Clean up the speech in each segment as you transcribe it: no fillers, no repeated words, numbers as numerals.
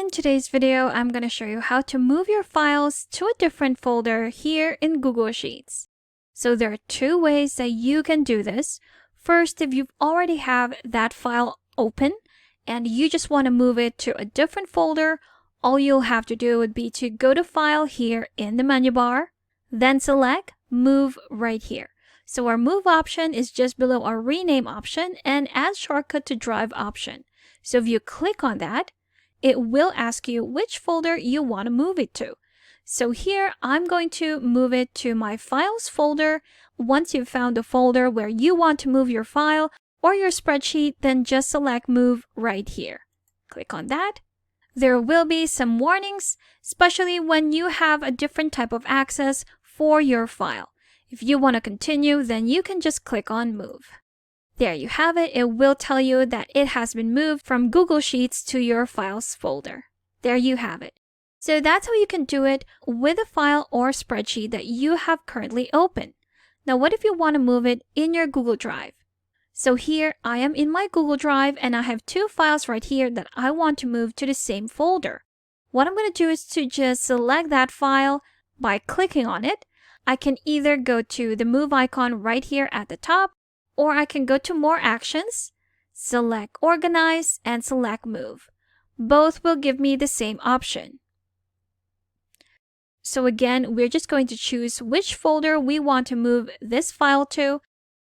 in today's video, I'm going to show you how to move your files to a different folder here in Google Sheets. So there are two ways that you can do this. First, if you already have that file open and you just want to move it to a different folder, all you'll have to do would be to go to File here in the menu bar, then select Move right here. So our Move option is just below our Rename option and add shortcut to Drive option. So if you click on that, it will ask you which folder you want to move it to. So here, I'm going to move it to my Files folder. Once you've found the folder where you want to move your file or your spreadsheet, then just select Move right here. Click on that. There will be some warnings, especially when you have a different type of access for your file. If you want to continue, then you can just click on Move. There you have it. It will tell you that it has been moved from Google Sheets to your Files folder. There you have it. So that's how you can do it with a file or spreadsheet that you have currently open. Now, what if you want to move it in your Google Drive? So here I am in my Google Drive and I have two files right here that I want to move to the same folder. What I'm going to do is to just select that file by clicking on it. I can either go to the Move icon right here at the top, or I can go to More Actions, select Organize, and select Move. Both will give me the same option. So again, we're just going to choose which folder we want to move this file to.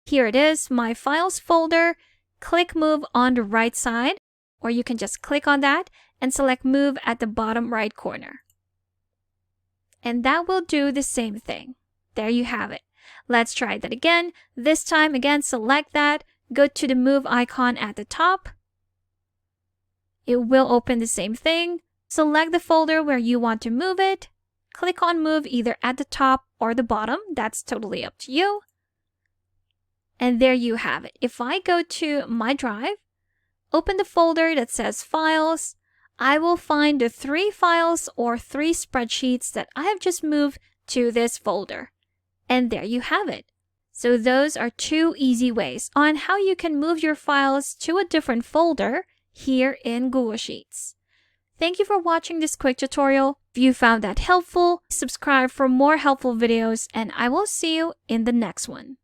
Here it is, my Files folder. Click Move on the right side, or you can just click on that and select Move at the bottom right corner. And that will do the same thing. There you have it. Let's try that again. This time, again, select that. Go to the Move icon at the top. It will open the same thing. Select the folder where you want to move it. Click on Move either at the top or the bottom. That's totally up to you. And there you have it. If I go to my drive, open the folder that says Files, I will find the 3 files or 3 spreadsheets that I have just moved to this folder. And there you have it. So those are 2 easy ways on how you can move your files to a different folder here in Google Sheets. Thank you for watching this quick tutorial. If you found that helpful, subscribe for more helpful videos and I will see you in the next one.